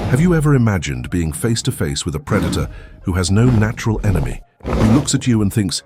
Have you ever imagined being face to face with a predator who has no natural enemy, who looks at you and thinks,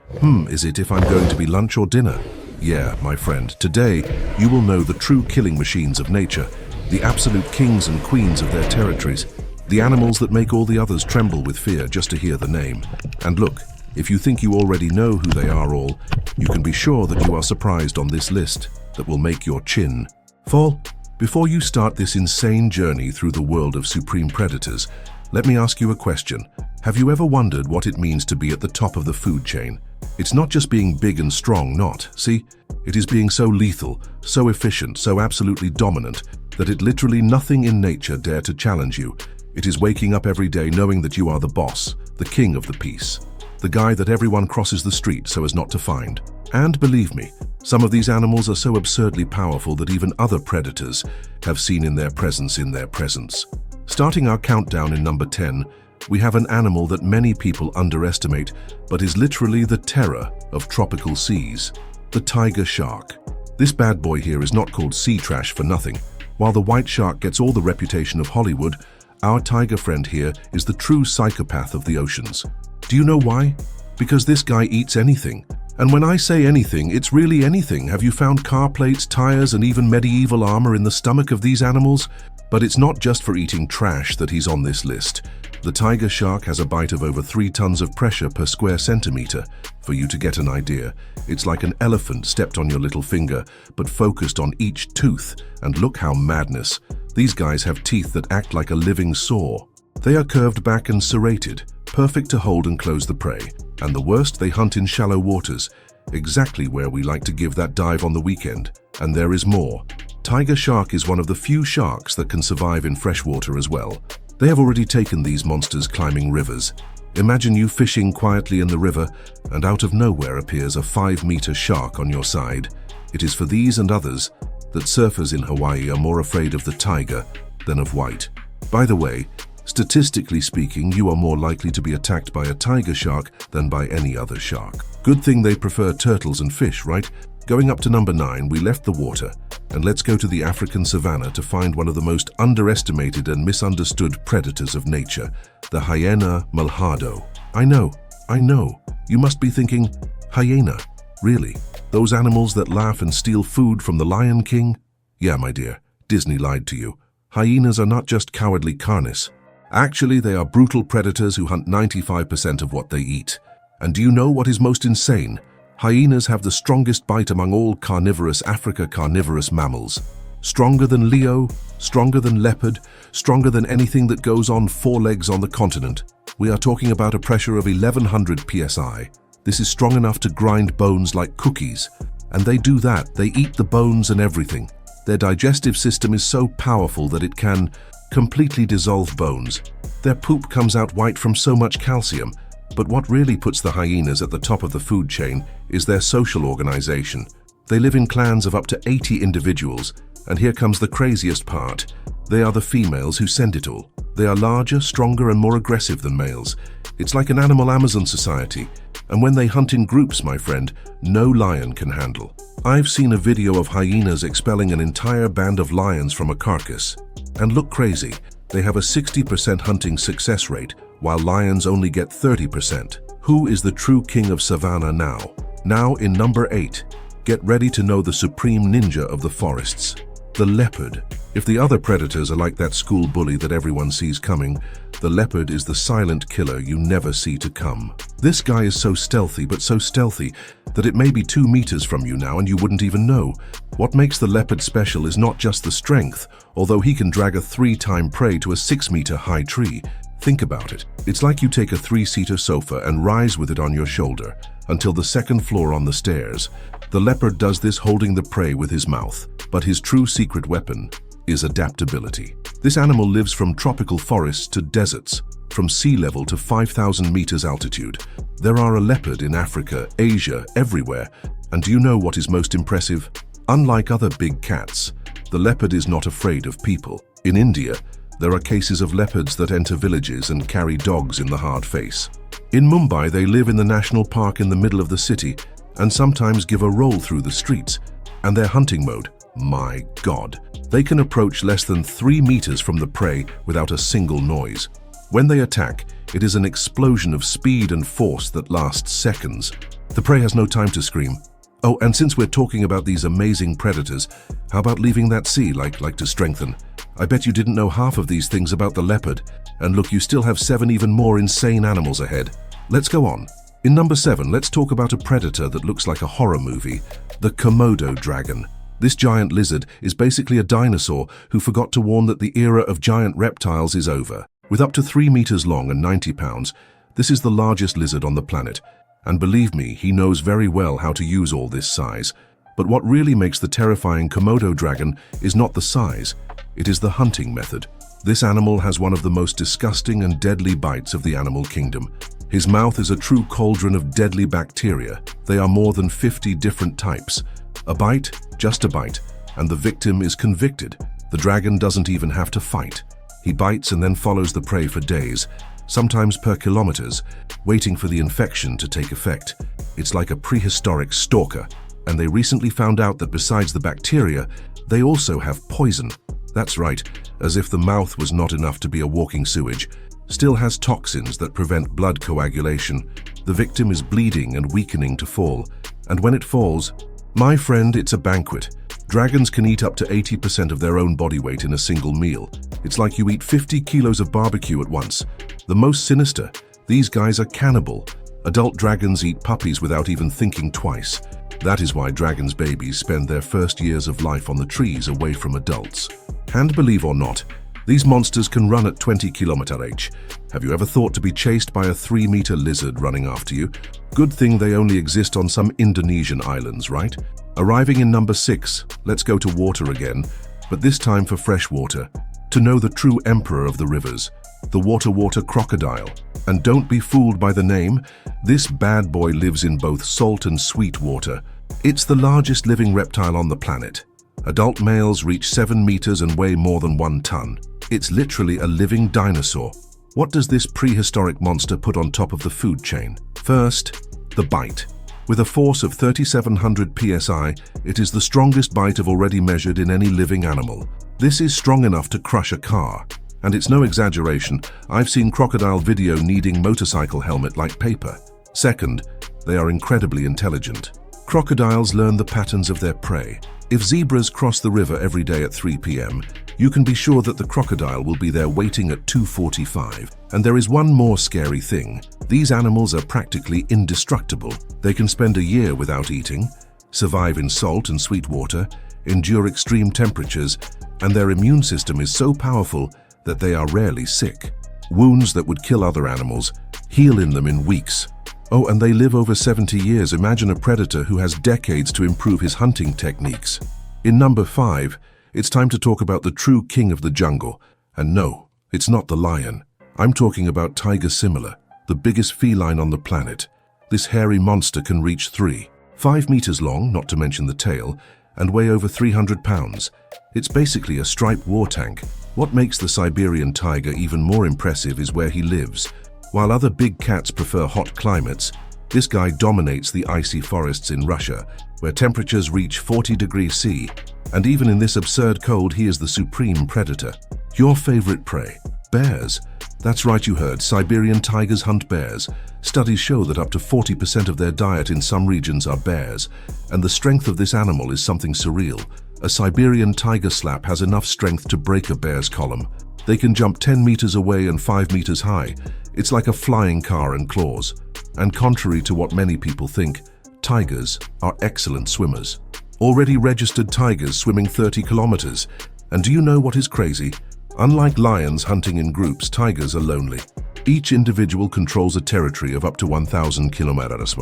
is it if I'm going to be lunch or dinner? Yeah, my friend, today you will know the true killing machines of nature, the absolute kings and queens of their territories, the animals that make all the others tremble with fear just to hear the name. And look, if you think you already know who they are all, you can be sure that you are surprised on this list that will make your chin fall. Before you start this insane journey through the world of supreme predators, let me ask you a question. Have you ever wondered what it means to be at the top of the food chain? It's not just being big and strong, see? It is being so lethal, so efficient, so absolutely dominant, that it literally nothing in nature dare to challenge you. It is waking up every day knowing that you are the boss, the king of the piece, the guy that everyone crosses the street so as not to find. And believe me, some of these animals are so absurdly powerful that even other predators have seen in their presence. Starting our countdown in number 10, we have an animal that many people underestimate, but is literally the terror of tropical seas, the tiger shark. This bad boy here is not called sea trash for nothing. While the white shark gets all the reputation of Hollywood, our tiger friend here is the true psychopath of the oceans. Do you know why? Because this guy eats anything. And when I say anything, it's really anything. Have you found car plates, tires, and even medieval armor in the stomach of these animals? But it's not just for eating trash that he's on this list. The tiger shark has a bite of over 3 tons of pressure per square centimeter. For you to get an idea, it's like an elephant stepped on your little finger, but focused on each tooth. And look how madness. These guys have teeth that act like a living saw. They are curved back and serrated, perfect to hold and close the prey. And the worst, they hunt in shallow waters, exactly where we like to give that dive on the weekend. And there is more. Tiger shark is one of the few sharks that can survive in freshwater as well. They have already taken these monsters climbing rivers. Imagine you fishing quietly in the river, and out of nowhere appears a 5-meter shark on your side. It is for these and others that surfers in Hawaii are more afraid of the tiger than of white. By the way, statistically speaking, you are more likely to be attacked by a tiger shark than by any other shark. Good thing they prefer turtles and fish, right? Going up to number 9, we left the water, and let's go to the African savanna to find one of the most underestimated and misunderstood predators of nature, the hyena malhado. I know, you must be thinking, hyena, really? Those animals that laugh and steal food from the Lion King? Yeah, my dear, Disney lied to you. Hyenas are not just cowardly carnies. Actually, they are brutal predators who hunt 95% of what they eat. And do you know what is most insane? Hyenas have the strongest bite among all carnivorous carnivorous mammals. Stronger than Leo, stronger than leopard, stronger than anything that goes on 4 legs on the continent. We are talking about a pressure of 1100 psi. This is strong enough to grind bones like cookies. And they do that, they eat the bones and everything. Their digestive system is so powerful that it can completely dissolve bones. Their poop comes out white from so much calcium. But what really puts the hyenas at the top of the food chain is their social organization. They live in clans of up to 80 individuals, and here comes the craziest part. They are the females who send it all. They are larger, stronger, and more aggressive than males. It's like an animal Amazon society, and when they hunt in groups, my friend, no lion can handle. I've seen a video of hyenas expelling an entire band of lions from a carcass. And look crazy, they have a 60% hunting success rate, while lions only get 30%. Who is the true king of savannah now? Now in number 8, get ready to know the supreme ninja of the forests, the leopard. If the other predators are like that school bully that everyone sees coming, the leopard is the silent killer you never see to come. This guy is so stealthy, but so stealthy, that it may be 2 meters from you now and you wouldn't even know. What makes the leopard special is not just the strength, although he can drag a 3-time prey to a 6-meter high tree. Think about it. It's like you take a 3-seater sofa and rise with it on your shoulder until the 2nd floor on the stairs. The leopard does this holding the prey with his mouth, but his true secret weapon is adaptability. This animal lives from tropical forests to deserts, from sea level to 5,000 meters altitude. There are a leopard in Africa, Asia, everywhere. And do you know what is most impressive? Unlike other big cats, the leopard is not afraid of people. In India, there are cases of leopards that enter villages and carry dogs in the hard face. In Mumbai, they live in the national park in the middle of the city and sometimes give a roll through the streets. And their hunting mode, My God. They can approach less than 3 meters from the prey without a single noise. When they attack, it is an explosion of speed and force that lasts seconds. The prey has no time to scream. Oh, and since we're talking about these amazing predators, how about leaving that sea like to strengthen? I bet you didn't know half of these things about the leopard. And look, you still have 7 even more insane animals ahead. Let's go on. In number 7, let's talk about a predator that looks like a horror movie, the Komodo dragon. This giant lizard is basically a dinosaur who forgot to warn that the era of giant reptiles is over. With up to 3 meters long and 90 pounds, this is the largest lizard on the planet. And believe me, he knows very well how to use all this size. But what really makes the terrifying Komodo dragon is not the size, it is the hunting method. This animal has one of the most disgusting and deadly bites of the animal kingdom. His mouth is a true cauldron of deadly bacteria. They are more than 50 different types. A bite, just a bite, and the victim is convicted. The dragon doesn't even have to fight. He bites and then follows the prey for days, sometimes per kilometers, waiting for the infection to take effect. It's like a prehistoric stalker, and they recently found out that besides the bacteria, they also have poison. That's right, as if the mouth was not enough to be a walking sewage, still has toxins that prevent blood coagulation. The victim is bleeding and weakening to fall, and when it falls, my friend, it's a banquet. Dragons can eat up to 80% of their own body weight in a single meal. It's like you eat 50 kilos of barbecue at once. The most sinister, these guys are cannibal. Adult dragons eat puppies without even thinking twice. That is why dragons' babies spend their first years of life on the trees away from adults. And believe or not, these monsters can run at 20 km/h. Have you ever thought to be chased by a 3-meter lizard running after you? Good thing they only exist on some Indonesian islands, right? Arriving in number 6, let's go to water again, but this time for fresh water. To know the true emperor of the rivers, the water crocodile. And don't be fooled by the name, this bad boy lives in both salt and sweet water. It's the largest living reptile on the planet. Adult males reach 7 meters and weigh more than 1 ton. It's literally a living dinosaur. What does this prehistoric monster put on top of the food chain? First, the bite. With a force of 3,700 psi, it is the strongest bite I've already measured in any living animal. This is strong enough to crush a car. And it's no exaggeration, I've seen crocodile video needing motorcycle helmet like paper. Second, they are incredibly intelligent. Crocodiles learn the patterns of their prey. If zebras cross the river every day at 3 p.m., you can be sure that the crocodile will be there waiting at 2:45. And there is one more scary thing. These animals are practically indestructible. They can spend a year without eating, survive in salt and sweet water, endure extreme temperatures, and their immune system is so powerful that they are rarely sick. Wounds that would kill other animals heal in them in weeks. Oh, and they live over 70 years. Imagine a predator who has decades to improve his hunting techniques. In number 5, it's time to talk about the true king of the jungle. And no, it's not the lion. I'm talking about tiger similar, the biggest feline on the planet. This hairy monster can reach 5 meters long, not to mention the tail, and weigh over 300 pounds. It's basically a striped war tank. What makes the Siberian tiger even more impressive is where he lives. While other big cats prefer hot climates, this guy dominates the icy forests in Russia, where temperatures reach 40 degrees C, and even in this absurd cold, he is the supreme predator. Your favorite prey? Bears. That's right, you heard, Siberian tigers hunt bears. Studies show that up to 40% of their diet in some regions are bears, and the strength of this animal is something surreal. A Siberian tiger slap has enough strength to break a bear's column. They can jump 10 meters away and 5 meters high. It's like a flying car and claws. And contrary to what many people think, tigers are excellent swimmers. Already registered tigers swimming 30 kilometers. And do you know what is crazy? Unlike lions hunting in groups, tigers are lonely. Each individual controls a territory of up to 1,000 kilometers.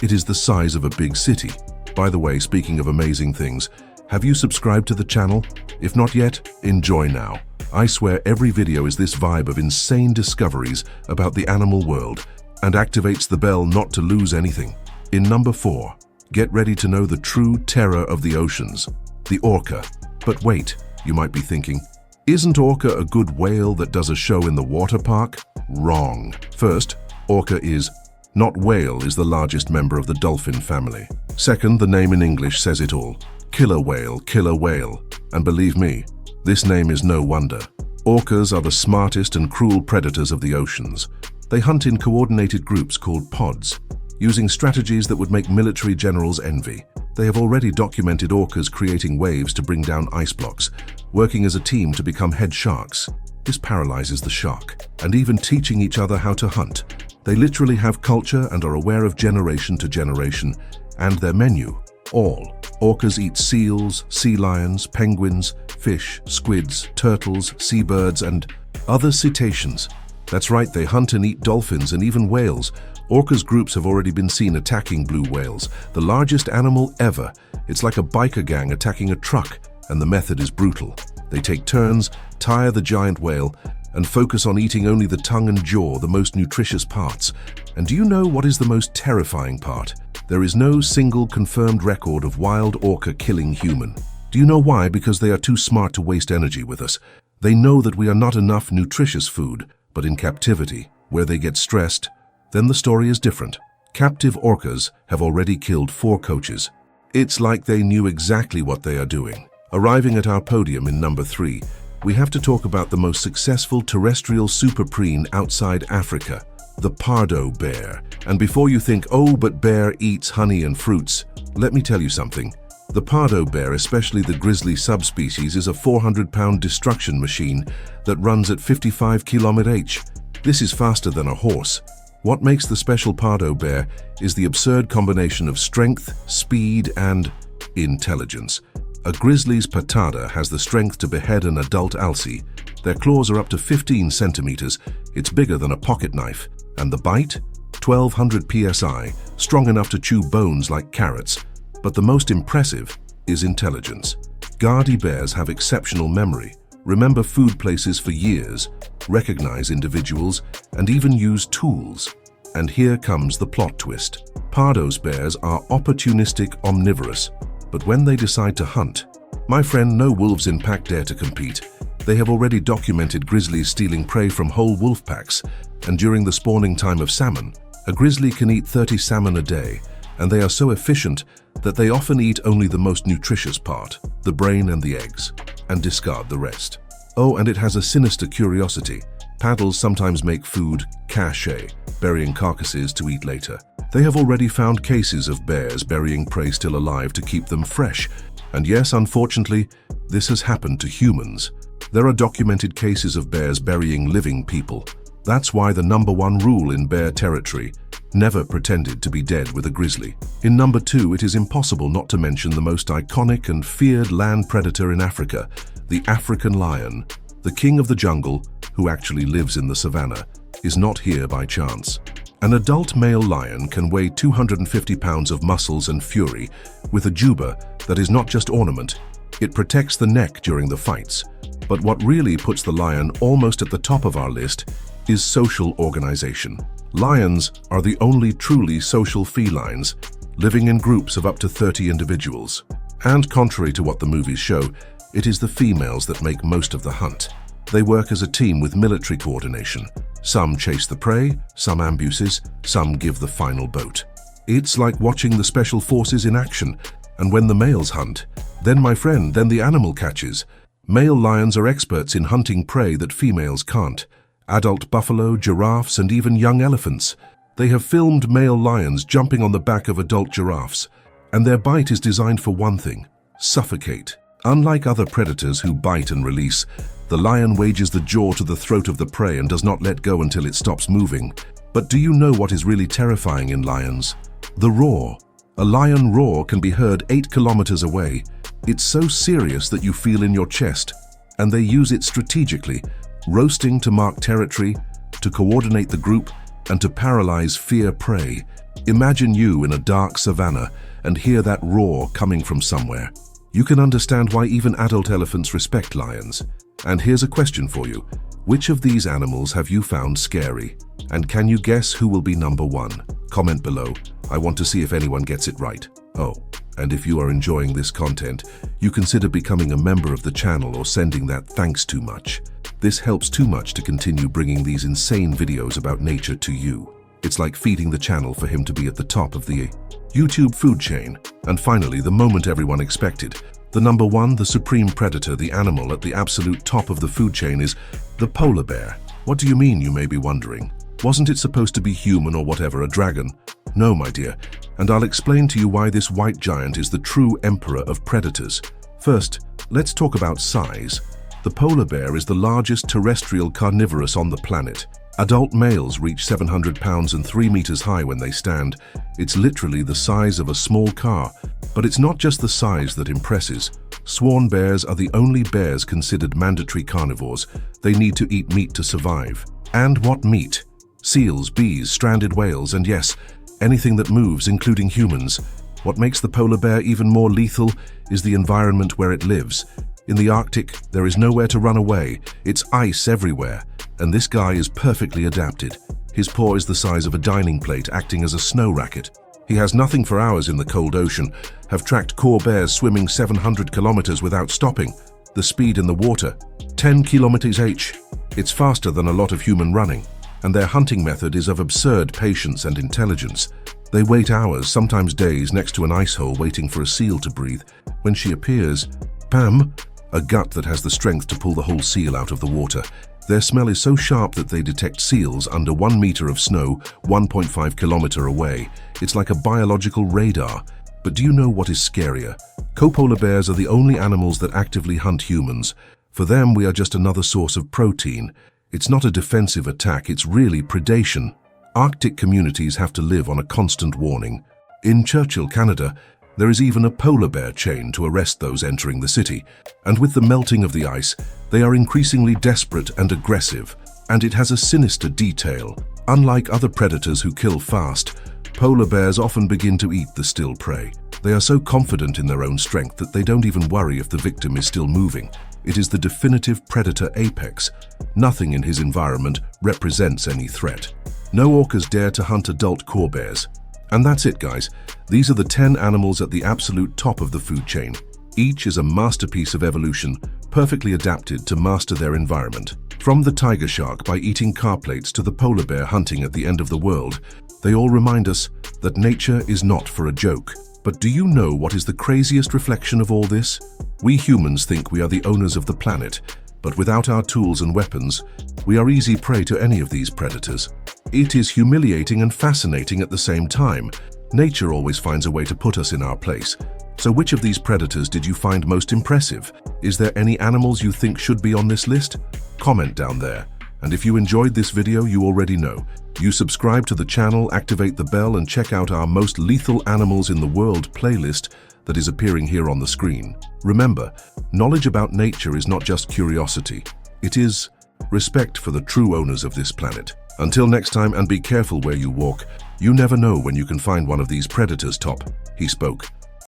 It is the size of a big city. By the way, speaking of amazing things, have you subscribed to the channel? If not yet, enjoy now. I swear every video is this vibe of insane discoveries about the animal world and activates the bell not to lose anything. In number 4, get ready to know the true terror of the oceans, the orca. But wait, you might be thinking, isn't orca a good whale that does a show in the water park? Wrong. First, orca is not whale is the largest member of the dolphin family. Second, the name in English says it all. Killer whale, killer whale. And believe me, this name is no wonder. Orcas are the smartest and cruel predators of the oceans. They hunt in coordinated groups called pods, using strategies that would make military generals envy. They have already documented orcas creating waves to bring down ice blocks, working as a team to become head sharks. This paralyzes the shark, and even teaching each other how to hunt. They literally have culture and are aware of generation to generation, and their menu, all. Orcas eat seals, sea lions, penguins, fish, squids, turtles, seabirds, and other cetaceans. That's right, they hunt and eat dolphins and even whales. Orcas groups have already been seen attacking blue whales, the largest animal ever. It's like a biker gang attacking a truck, and the method is brutal. They take turns, tire the giant whale, and focus on eating only the tongue and jaw, the most nutritious parts. And do you know what is the most terrifying part? There is no single confirmed record of wild orca killing human. Do you know why? Because they are too smart to waste energy with us. They know that we are not enough nutritious food, but in captivity, where they get stressed, then the story is different. Captive orcas have already killed 4 coaches. It's like they knew exactly what they are doing. Arriving at our podium in number 3, we have to talk about the most successful terrestrial superprene outside Africa, the pardo bear. And before you think, oh, but bear eats honey and fruits, let me tell you something. The pardo bear, especially the grizzly subspecies, is a 400-pound destruction machine that runs at 55 km/h. This is faster than a horse. What makes the special pardo bear is the absurd combination of strength, speed, and intelligence. A grizzly's patada has the strength to behead an adult alce. Their claws are up to 15 centimeters. It's bigger than a pocket knife. And the bite? 1200 psi, strong enough to chew bones like carrots. But the most impressive is intelligence. Guardy bears have exceptional memory, remember food places for years, recognize individuals, and even use tools. And here comes the plot twist. Pardo's bears are opportunistic omnivorous, but when they decide to hunt, my friend, no wolves in pack dare to compete. They have already documented grizzlies stealing prey from whole wolf packs, and during the spawning time of salmon, a grizzly can eat 30 salmon a day, and they are so efficient that they often eat only the most nutritious part, the brain and the eggs, and discard the rest. Oh, and it has a sinister curiosity. Paddles sometimes make food cache, burying carcasses to eat later. They have already found cases of bears burying prey still alive to keep them fresh. And yes, unfortunately, this has happened to humans. There are documented cases of bears burying living people. That's why the #1 rule in bear territory: never pretended to be dead with a grizzly. In number 2, it is impossible not to mention the most iconic and feared land predator in Africa, the African lion. The king of the jungle, who actually lives in the savannah, is not here by chance. An adult male lion can weigh 250 pounds of muscles and fury, with a juba that is not just ornament, it protects the neck during the fights. But what really puts the lion almost at the top of our list is social organization. Lions are the only truly social felines, living in groups of up to 30 individuals. And contrary to what the movies show, it is the females that make most of the hunt. They work as a team with military coordination. Some chase the prey, some ambuses, some give the final boat. It's like watching the special forces in action. And when the males hunt, then my friend, then the animal catches. Male lions are experts in hunting prey that females can't. Adult buffalo, giraffes, and even young elephants. They have filmed male lions jumping on the back of adult giraffes. And their bite is designed for one thing: suffocate. Unlike other predators who bite and release, the lion wages the jaw to the throat of the prey and does not let go until it stops moving. But do you know what is really terrifying in lions? The roar. A lion roar can be heard 8 kilometers away. It's so serious that you feel in your chest, and they use it strategically, roasting to mark territory, to coordinate the group, and to paralyze fear prey. Imagine you in a dark savannah and hear that roar coming from somewhere. You can understand why even adult elephants respect lions. And here's a question for you. Which of these animals have you found scary? And can you guess who will be #1? Comment below. I want to see if anyone gets it right. Oh, and if you are enjoying this content, you consider becoming a member of the channel or sending that "thanks too much." This helps too much to continue bringing these insane videos about nature to you. It's like feeding the channel for him to be at the top of the YouTube food chain, and finally the moment everyone expected. The number one, the supreme predator, the animal at the absolute top of the food chain is the polar bear. What do you mean, you may be wondering? Wasn't it supposed to be human or whatever, a dragon? No, my dear, and I'll explain to you why this white giant is the true emperor of predators. First, let's talk about size. The polar bear is the largest terrestrial carnivorous on the planet. Adult males reach 700 pounds and 3 meters high when they stand. It's literally the size of a small car. But it's not just the size that impresses. Sworn bears are the only bears considered mandatory carnivores. They need to eat meat to survive. And what meat? Seals, bees, stranded whales, and yes, anything that moves, including humans. What makes the polar bear even more lethal is the environment where it lives. In the Arctic, there is nowhere to run away. It's ice everywhere. And this guy is perfectly adapted. His paw is the size of a dining plate, acting as a snow racket. He has nothing for hours in the cold ocean, have tracked core bears swimming 700 kilometers without stopping. The speed in the water, 10 kilometers h. It's faster than a lot of human running. And their hunting method is of absurd patience and intelligence. They wait hours, sometimes days, next to an ice hole waiting for a seal to breathe. When she appears, bam, a gut that has the strength to pull the whole seal out of the water. Their smell is so sharp that they detect seals under 1 meter of snow, 1.5 kilometer away. It's like a biological radar. But do you know what is scarier? Polar bears are the only animals that actively hunt humans. For them, we are just another source of protein. It's not a defensive attack, it's really predation. Arctic communities have to live on a constant warning. In Churchill, Canada, there is even a polar bear chain to arrest those entering the city. And with the melting of the ice, they are increasingly desperate and aggressive. And it has a sinister detail. Unlike other predators who kill fast, polar bears often begin to eat the still prey. They are so confident in their own strength that they don't even worry if the victim is still moving. It is the definitive predator apex. Nothing in his environment represents any threat. No orcas dare to hunt adult core bears. And that's it, guys. These are the 10 animals at the absolute top of the food chain. Each is a masterpiece of evolution, perfectly adapted to master their environment. From the tiger shark by eating car plates to the polar bear hunting at the end of the world, they all remind us that nature is not for a joke. But do you know what is the craziest reflection of all this? We humans think we are the owners of the planet, but without our tools and weapons, we are easy prey to any of these predators. It is humiliating and fascinating at the same time. Nature always finds a way to put us in our place. So which of these predators did you find most impressive? Is there any animals you think should be on this list? Comment down there. And if you enjoyed this video, you already know. You subscribe to the channel, activate the bell, and check out our most lethal animals in the world playlist that is appearing here on the screen. Remember, knowledge about nature is not just curiosity. It is respect for the true owners of this planet. Until next time, and be careful where you walk. You never know when you can find one of these predators. He spoke.